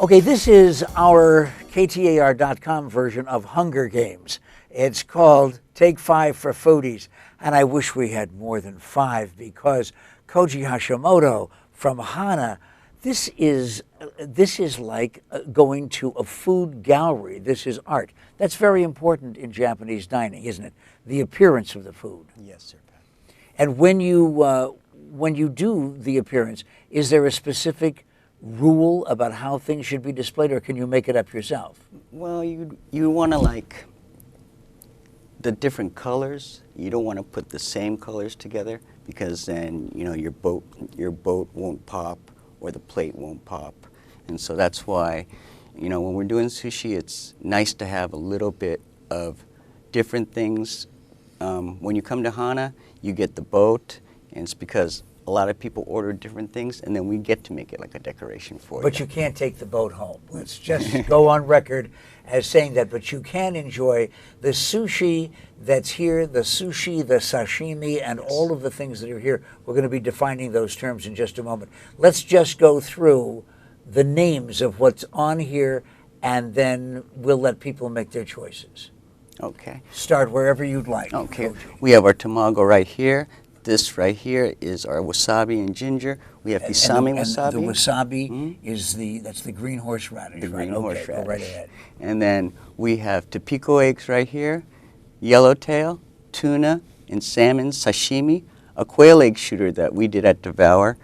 Okay, this is our KTAR.com version of Hunger Games. It's called Take 5 for Foodies, and I wish we had more than 5 because Koji Hashimoto from Hana, this is like going to a food gallery. This is art. That's very important in Japanese dining, isn't it? The appearance of the food. Yes, sir. And when you do the appearance, is there a specific rule about how things should be displayed, or can you make it up yourself? Well, you want to like the different colors. You don't want to put the same colors together because then your boat won't pop or the plate won't pop, and so that's why when we're doing sushi, it's nice to have a little bit of different things. When you come to Hana, you get the boat, and it's because a lot of people order different things, and then we get to make it like a decoration for you. But you can't take the boat home. Let's just go on record as saying that. But you can enjoy the sushi that's here, the sushi, the sashimi, and all of the things that are here. We're going to be defining those terms in just a moment. Let's just go through the names of what's on here, and then we'll let people make their choices. Okay. Start wherever you'd like. Okay. Koji. We have our tamago right here. This right here is our wasabi and ginger. We have fisame wasabi. And the wasabi is that's the green horseradish. The green right? horseradish. Okay, go right ahead. And then we have topiko eggs right here, yellowtail, tuna, and salmon sashimi, a quail egg shooter that we did at Devour,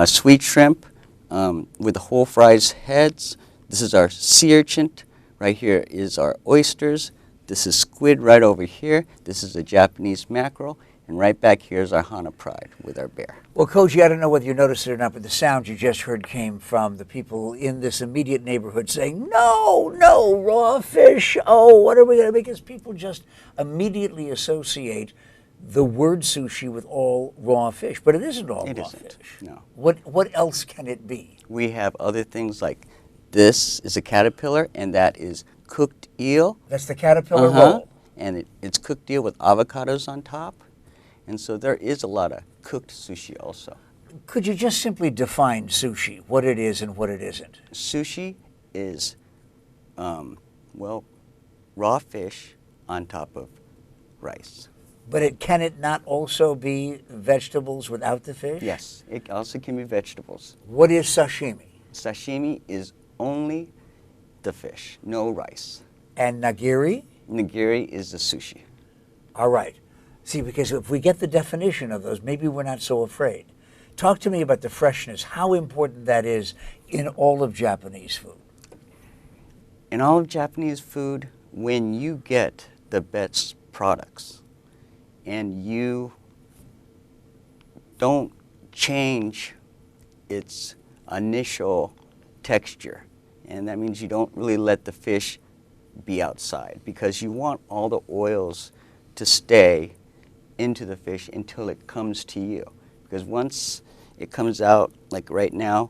sweet shrimp with the whole fries heads. This is our sea urchin. Right here is our oysters. This is squid right over here. This is a Japanese mackerel. And right back here is our Hana Pride with our bear. Well, Koji, I don't know whether you noticed it or not, but the sound you just heard came from the people in this immediate neighborhood saying, no, raw fish. Oh, what are we going to make? Because people just immediately associate the word sushi with all raw fish. But it isn't all raw fish. No. What else can it be? We have other things like this is a caterpillar, and that is cooked eel. That's the caterpillar roll. And it's cooked eel with avocados on top. And so there is a lot of cooked sushi also. Could you just simply define sushi, what it is and what it isn't? Sushi is, raw fish on top of rice. But can it not also be vegetables without the fish? Yes, it also can be vegetables. What is sashimi? Sashimi is only the fish, no rice. And nigiri? Nigiri is the sushi. All right. See, because if we get the definition of those, maybe we're not so afraid. Talk to me about the freshness, how important that is in all of Japanese food. In all of Japanese food, when you get the best products and you don't change its initial texture, and that means you don't really let the fish be outside because you want all the oils to stay into the fish until it comes to you. Because once it comes out, like right now,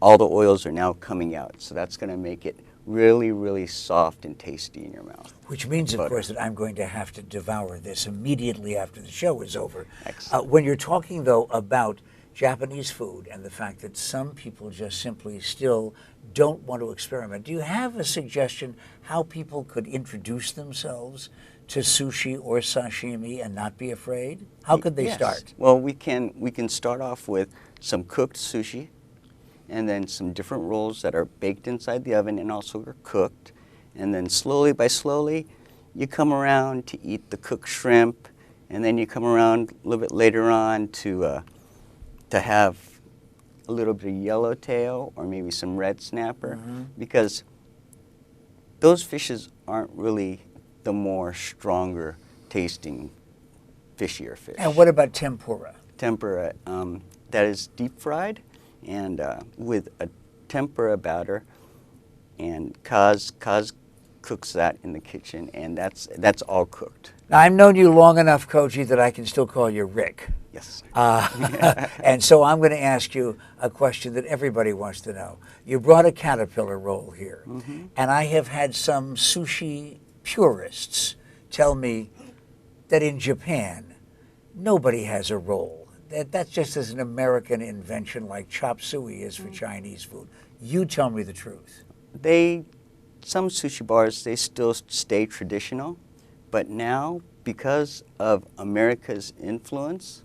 all the oils are now coming out. So that's going to make it really, really soft and tasty in your mouth. Which means, of course, that I'm going to have to devour this immediately after the show is over. Excellent. When you're talking, though, about Japanese food and the fact that some people just simply still don't want to experiment, do you have a suggestion how people could introduce themselves to sushi or sashimi and not be afraid? How could they start? Well, we can start off with some cooked sushi, and then some different rolls that are baked inside the oven and also are cooked. And then slowly by slowly, you come around to eat the cooked shrimp, and then you come around a little bit later on to have a little bit of yellowtail or maybe some red snapper, because those fishes aren't really the more stronger tasting, fishier fish. And what about tempura? Tempura, that is deep fried and with a tempura batter, and Kaz cooks that in the kitchen, and that's all cooked. Now, I've known you long enough, Koji, that I can still call you Rick. Yes. And so I'm going to ask you a question that everybody wants to know. You brought a caterpillar roll here, and I have had some sushi purists tell me that in Japan, nobody has a roll that's just as an American invention like chop suey is for Chinese food. You tell me the truth. Some sushi bars, they still stay traditional, but now, because of America's influence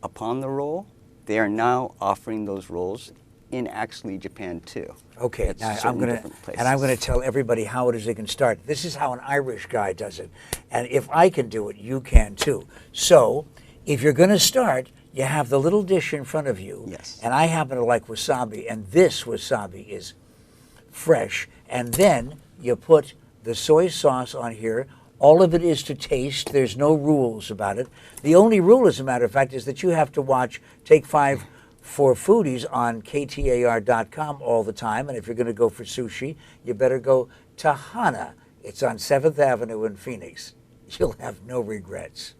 upon the roll, they are now offering those rolls in actually Japan too. Okay, now I'm going to tell everybody how it is they can start. This is how an Irish guy does it, and if I can do it, you can too. So, if you're going to start, you have the little dish in front of you. Yes. And I happen to like wasabi, and this wasabi is fresh. And then you put the soy sauce on here. All of it is to taste. There's no rules about it. The only rule, as a matter of fact, is that you have to watch Take 5 for Foodies on KTAR.com all the time. And if you're going to go for sushi, you better go to Hana. It's on 7th Avenue in Phoenix. You'll have no regrets.